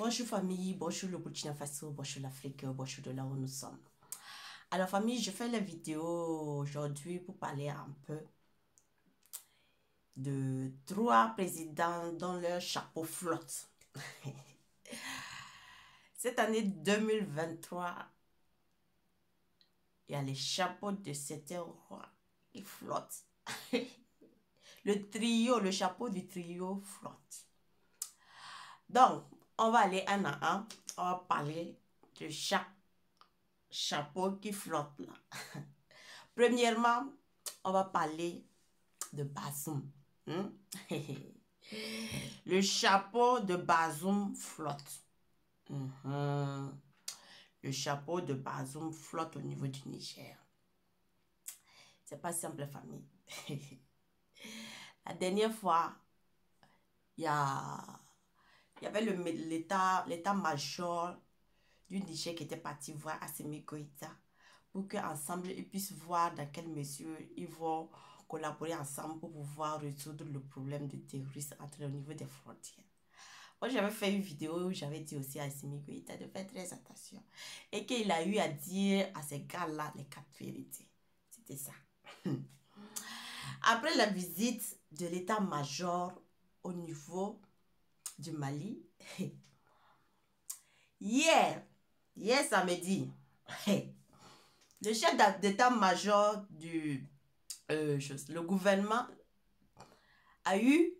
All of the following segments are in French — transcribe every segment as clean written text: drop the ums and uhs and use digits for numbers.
Bonjour famille, bonjour le Burkina Faso, bonjour l'Afrique, bonjour de là où nous sommes. Alors famille, je fais la vidéo aujourd'hui pour parler un peu de 3 présidents dont leur chapeau flotte. Cette année 2023, il y a les chapeaux de certains rois qui flottent. Le chapeau du trio flotte. Donc, on va aller un à un, on va parler de chaque chapeau qui flotte là. Premièrement, on va parler de Bazoum. Le chapeau de Bazoum flotte. Le chapeau de Bazoum flotte au niveau du Niger. C'est pas simple, famille. La dernière fois, il y avait l'état-major du Niger qui était parti voir Assimi Goïta pour qu'ensemble ils puissent voir dans quelle mesure ils vont collaborer ensemble pour pouvoir résoudre le problème de terrorisme au niveau des frontières. Moi, j'avais fait une vidéo où j'avais dit aussi à Assimi Goïta de faire très attention et qu'il a eu à dire à ces gars-là les 4 vérités. C'était ça. Après la visite de l'état-major au niveau du Mali, hier samedi, le chef d'état-major du le gouvernement a eu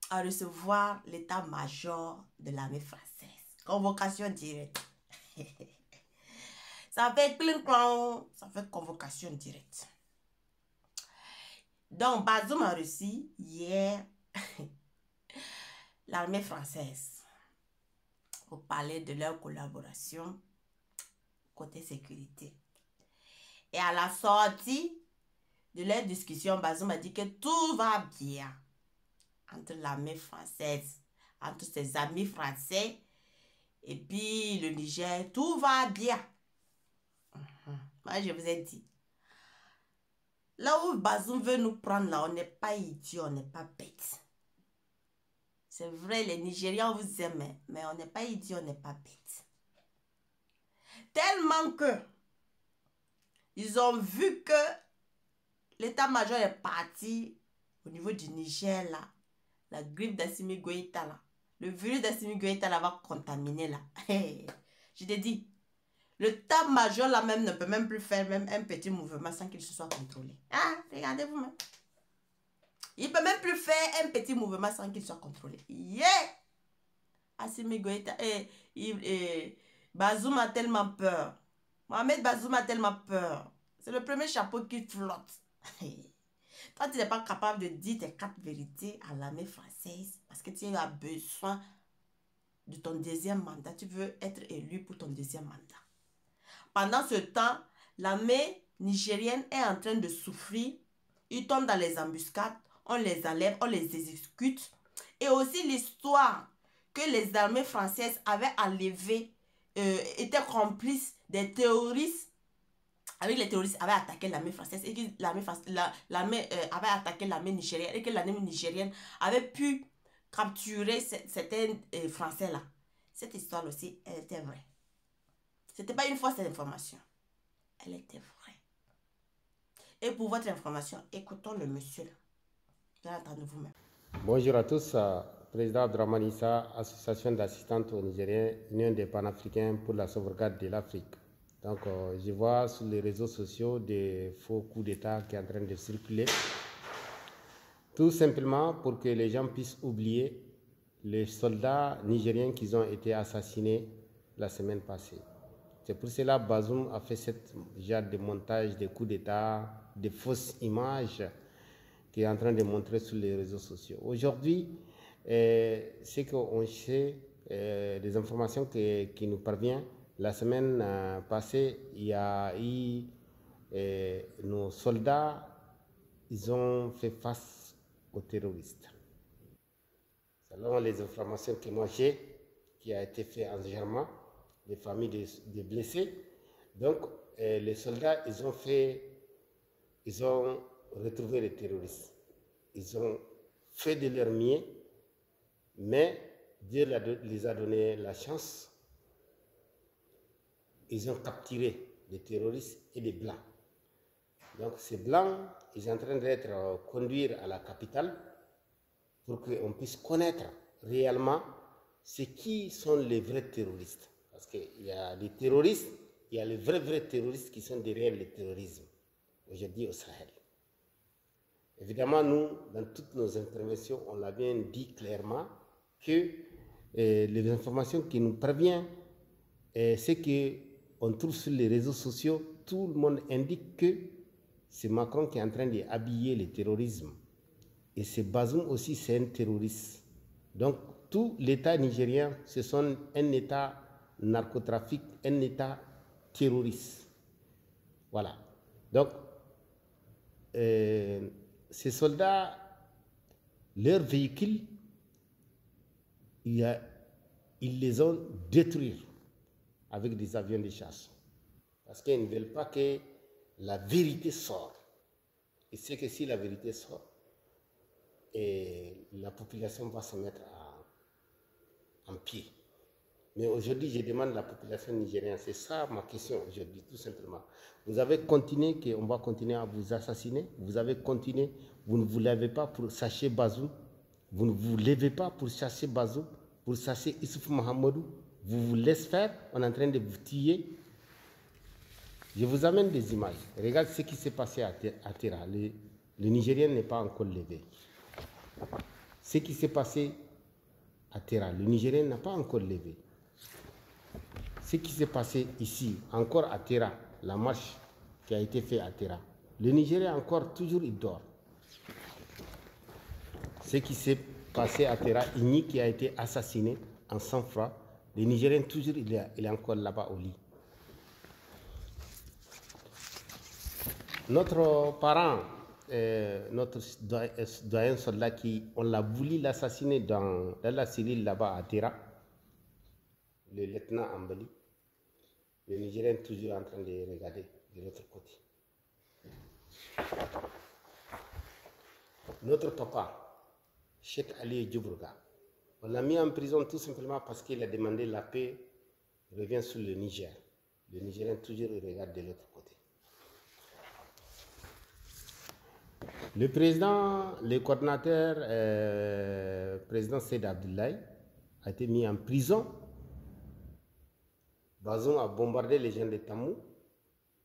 à recevoir l'état-major de l'armée française. Convocation directe. Ça fait clink-clonk, ça fait convocation directe. Donc, Bazoum a reçu hier l'armée française pour parler de leur collaboration côté sécurité. Et à la sortie de leur discussion, Bazoum a dit que tout va bien entre l'armée française, entre ses amis français et puis le Niger, tout va bien. Moi, je vous ai dit, là où Bazoum veut nous prendre, là, on n'est pas idiot, on n'est pas bête. C'est vrai, les Nigériens vous aiment, mais on n'est pas idiot, on n'est pas bête. Tellement que ils ont vu que l'état-major est parti au niveau du Niger, là. La grippe d'Assimi Goïta, là. Le virus d'Assimi Goïta, là, va contaminer, là. Je t'ai dit, l'état-major, là, même, ne peut même plus faire même un petit mouvement sans qu'il se soit contrôlé. Ah, regardez vous-même. Il ne peut même plus faire un petit mouvement sans qu'il soit contrôlé. Yeah! Assimi Goïta, Bazoum a tellement peur. Mohamed Bazoum a tellement peur. C'est le premier chapeau qui flotte. Toi, tu n'es pas capable de dire tes 4 vérités à l'armée française parce que tu as besoin de ton deuxième mandat. Tu veux être élu pour ton deuxième mandat. Pendant ce temps, l'armée nigérienne est en train de souffrir. Ils tombent dans les embuscades. On les enlève, on les exécute. Et aussi l'histoire que les armées françaises avaient enlevé, étaient complices des terroristes. Avec les terroristes avaient attaqué l'armée française et que l'armée avait attaqué l'armée nigérienne et que l'armée nigérienne avait pu capturer certains Français là. Cette histoire aussi, elle était vraie. C'était pas une fausse information. Elle était vraie. Et pour votre information, écoutons le monsieur là. Vous allez entendre vous-même. Bonjour à tous, président Abdraman Issa, association d'assistantes aux Nigériens, Union des panafricains pour la sauvegarde de l'Afrique. Donc, je vois sur les réseaux sociaux des faux coups d'État qui sont en train de circuler. Tout simplement pour que les gens puissent oublier les soldats nigériens qui ont été assassinés la semaine passée. C'est pour cela que Bazoum a fait ce genre de montage, des coups d'État, des fausses images qui est en train de montrer sur les réseaux sociaux. Aujourd'hui, c'est qu'on sait des informations qui nous parviennent. La semaine passée, il y a eu nos soldats, ils ont fait face aux terroristes. Selon les informations que moi j'ai, qui a été fait en Germain, les familles des blessés, donc les soldats, ils ont retrouvé les terroristes. Ils ont fait de leur mieux, mais Dieu les a donné la chance. Ils ont capturé des terroristes et des blancs. Donc ces blancs, ils sont en train d'être conduits à la capitale pour qu'on puisse connaître réellement qui sont les vrais terroristes. Parce qu'il y a des terroristes, il y a les vrais terroristes qui sont derrière le terrorisme, aujourd'hui au Sahel. Évidemment, nous, dans toutes nos interventions, on l'a bien dit clairement que les informations qui nous parviennent, c'est qu'on trouve sur les réseaux sociaux, tout le monde indique que c'est Macron qui est en train d'habiller le terrorisme. Et c'est Bazoum aussi, c'est un terroriste. Donc, tout l'État nigérien, ce sont un État narcotrafique, un État terroriste. Voilà. Donc, ces soldats, leurs véhicules, ils les ont détruits avec des avions de chasse. Parce qu'ils ne veulent pas que la vérité sorte. Ils savent que si la vérité sort, la population va se mettre en pied. Mais aujourd'hui, je demande à la population nigérienne, c'est ça ma question aujourd'hui, tout simplement. Vous avez continué, qu'on va continuer à vous assassiner. Vous avez continué, vous ne vous levez pas pour chercher Bazoum. Vous ne vous levez pas pour chercher Bazoum, pour chercher Issouf Mahamadou. Vous vous laissez faire, on est en train de vous tuer. Je vous amène des images. Regarde ce qui s'est passé à Terra. Le Nigérien n'est pas encore levé. Ce qui s'est passé à Terra, le Nigérien n'a pas encore levé. Ce qui s'est passé ici, encore à Terra, la marche qui a été faite à Terra, le Nigérien encore toujours il dort. Ce qui s'est passé à Terra, Igni qui a été assassiné en sang-froid, le Nigérien toujours il est encore là-bas au lit. Notre parent, notre doyen soldat on l'a voulu l'assassiner dans la cellule là-bas à Terra, le lieutenant Ambali, le Nigérien est toujours en train de regarder de l'autre côté. Notre papa, Cheikh Ali Djoubrouga, on l'a mis en prison tout simplement parce qu'il a demandé la paix, il revient sur le Niger. Le Nigérien toujours regarde de l'autre côté. Le président, le coordinateur, président Seyd Abdoulaye, a été mis en prison. Bazoum a bombardé les gens de Tamou.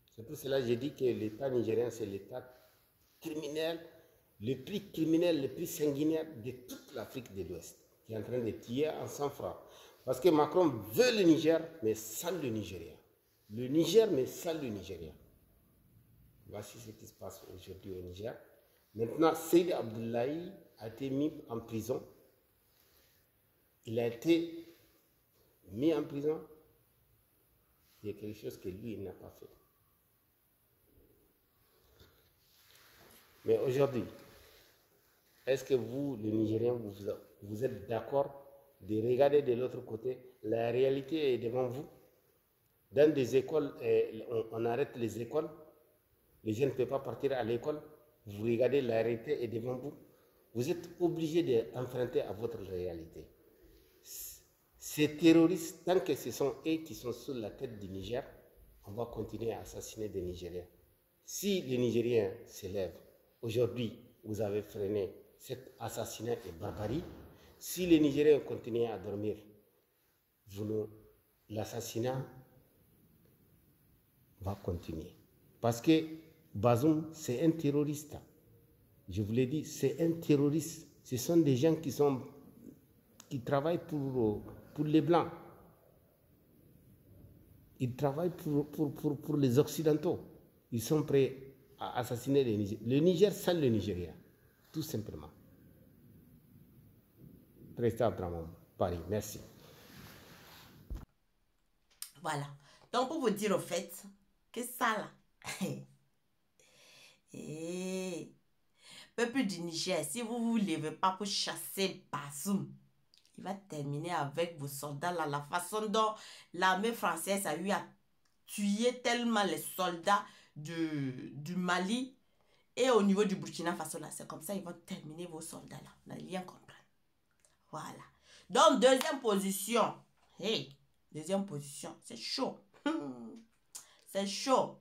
C'est pour cela que j'ai dit que l'État nigérien, c'est l'État criminel, le plus sanguinaire de toute l'Afrique de l'Ouest, qui est en train de tuer en sang-froid. Parce que Macron veut le Niger, mais sans le Nigeria. Le Niger, mais sans le Nigeria. Voici ce qui se passe aujourd'hui au Niger. Maintenant, Seyd Abdoulaye a été mis en prison. Il a été mis en prison. Il y a quelque chose que lui, il n'a pas fait. Mais aujourd'hui, est-ce que vous, les Nigériens, vous êtes d'accord de regarder de l'autre côté? La réalité est devant vous. Dans des écoles, on arrête les écoles. Les jeunes ne peuvent pas partir à l'école. Vous regardez, la réalité est devant vous. Vous êtes obligé d'enfrunter à votre réalité. Ces terroristes, tant que ce sont eux qui sont sur la tête du Niger, on va continuer à assassiner des Nigériens. Si les Nigériens s'élèvent, aujourd'hui, vous avez freiné cet assassinat et barbarie. Si les Nigériens continuent à dormir, l'assassinat va continuer. Parce que Bazoum, c'est un terroriste. Je vous l'ai dit, c'est un terroriste. Ce sont des gens qui travaillent pour les Blancs. Ils travaillent pour les Occidentaux. Ils sont prêts à assassiner les Nigériens. Le Niger sans le Nigeria, tout simplement. Président Abdraman, Paris, merci. Voilà. Donc, pour vous dire au fait, que ça là, peuple du Niger, si vous ne vous levez pas pour chasser Bazoum, il va terminer avec vos soldats là. La façon dont l'armée française a eu à tuer tellement les soldats du Mali et au niveau du Burkina Faso là. C'est comme ça ils vont terminer vos soldats là. Vous n'allez rien comprendre. Voilà. Donc, deuxième position. Hey, deuxième position. C'est chaud. C'est chaud.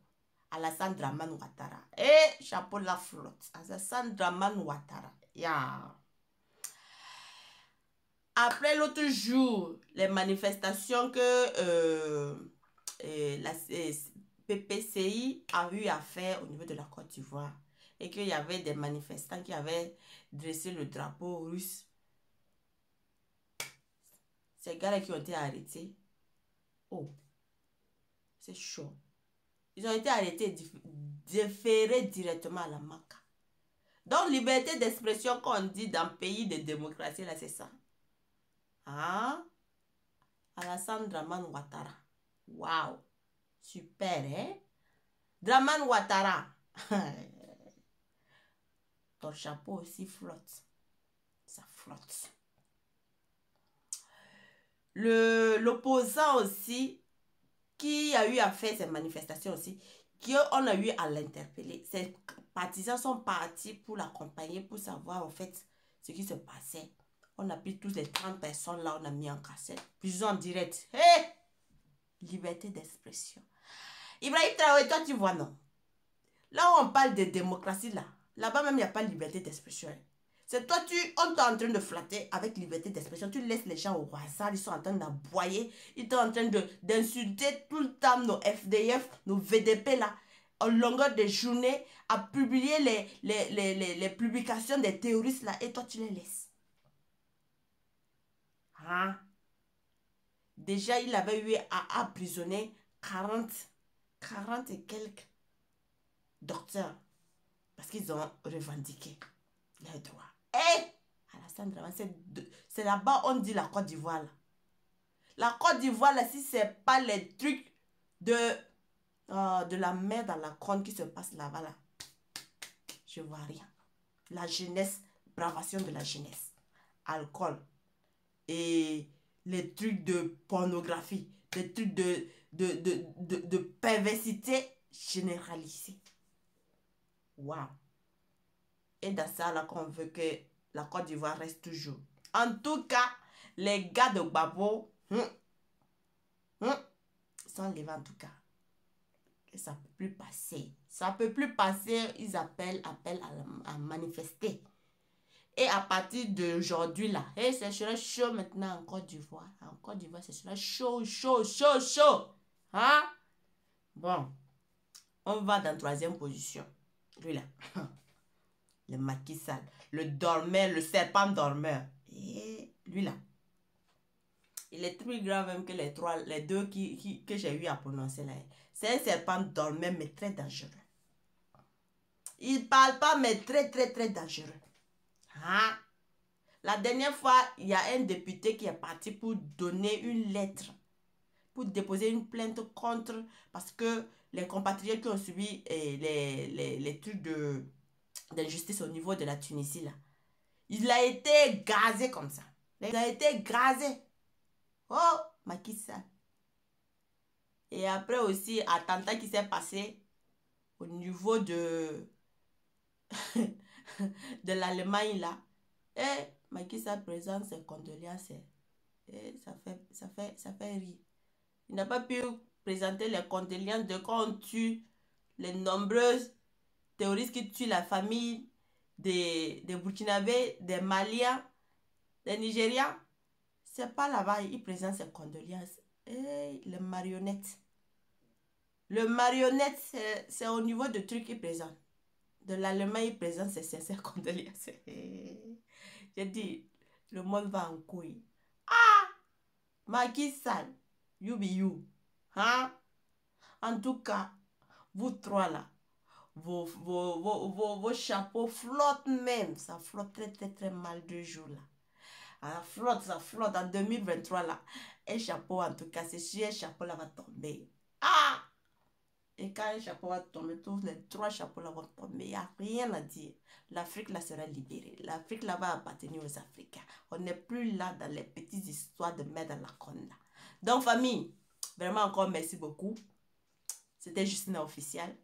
Alassane Dramane Ouattara. Et chapeau la flotte. Alassane Dramane Ouattara. Yeah. Après l'autre jour, les manifestations que la PPCI a eu à faire au niveau de la Côte d'Ivoire et qu'il y avait des manifestants qui avaient dressé le drapeau russe. Ces gars-là qui ont été arrêtés. Oh, c'est chaud. Ils ont été arrêtés et déférés directement à la MACA. Donc, liberté d'expression qu'on dit dans le pays de démocratie, là, c'est ça. Ah, Alassane Dramane Ouattara. Waouh, super, hein? Dramane Ouattara. Ton chapeau aussi flotte. Ça flotte. L'opposant aussi, qui a eu à faire ces manifestations aussi, qu'on a eu à l'interpeller. Ces partisans sont partis pour l'accompagner, pour savoir en fait ce qui se passait. On a pris tous les 30 personnes là, on a mis en cassette. Puis en direct. Hé! Hey! Liberté d'expression. Ibrahim Traoré, toi tu vois non? Là où on parle de démocratie là, là-bas même il n'y a pas de liberté d'expression. C'est toi, on est en train de flatter avec liberté d'expression. Tu laisses les gens au hasard, ils sont en train d'aboyer. Ils sont en train d'insulter tout le temps nos FDF, nos VDP là, en longueur de journée, à publier les publications des terroristes là, et toi tu les laisses. Hein? Déjà, il avait eu à emprisonner 40 et quelques docteurs parce qu'ils ont revendiqué leurs droits. Et Alassane Dramane, c'est là-bas on dit la Côte d'Ivoire. La Côte d'Ivoire, si c'est pas les trucs de la mer dans la corne qui se passe là-bas, là, je vois rien. La jeunesse, bravation de la jeunesse, alcool et les trucs de pornographie, les trucs de perversité généralisée. Waouh! Et dans ça, là, qu'on veut que la Côte d'Ivoire reste toujours. En tout cas, les gars de Gbagbo, sont levés en tout cas. Et ça ne peut plus passer. Ça ne peut plus passer. Ils appellent à manifester. Et à partir d'aujourd'hui, là, et ce sera chaud maintenant en Côte d'Ivoire. En Côte d'Ivoire, ce sera chaud, chaud, chaud, chaud. Hein? Bon. On va dans la troisième position. Lui là. Le Macky Sall. Le dormeur, le serpent dormeur. Et lui là. Il est plus grave même que les deux que j'ai eu à prononcer là. C'est un serpent dormeur, mais très dangereux. Il parle pas, mais très, très, très dangereux. Hein? La dernière fois, il y a un député qui est parti pour donner une lettre, pour déposer une plainte contre, parce que les compatriotes qui ont subi les trucs d'injustice au niveau de la Tunisie, là, il a été gazé comme ça. Il a été gazé. Oh, Macky Sall. Et après aussi, attentat qui s'est passé au niveau de l'Allemagne, là. Et Macky Sall présente ses condoléances. Et ça fait rire. Il n'a pas pu présenter les condoléances de quand on tue les nombreuses terroristes qui tuent la famille des Burkinabés, des Maliens, des Nigériens. C'est pas là-bas, il présente ses condoléances. Et les marionnettes. Le marionnette, c'est au niveau de trucs qu'il présente. De l'Allemagne, il présente ses condoléances. J'ai dit, le monde va en couille. Ah! Macky Sall, you be you. Hein? En tout cas, vous trois là, vos chapeaux flottent même. Ça flotte très, très, très mal 2 jours là. Ça flotte en 2023 là. Un chapeau, en tout cas, c'est sûr, un chapeau là va tomber. Ah! Et quand un chapeau va tomber, tous les 3 chapeaux là vont tomber. Il n'y a rien à dire. L'Afrique là sera libérée. L'Afrique là va appartenir aux Africains. On n'est plus là dans les petites histoires de mettre dans la conne là. Donc famille, vraiment encore merci beaucoup. C'était Justina Official.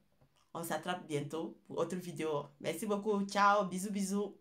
On s'attrape bientôt pour autre vidéo. Merci beaucoup. Ciao. Bisous, bisous.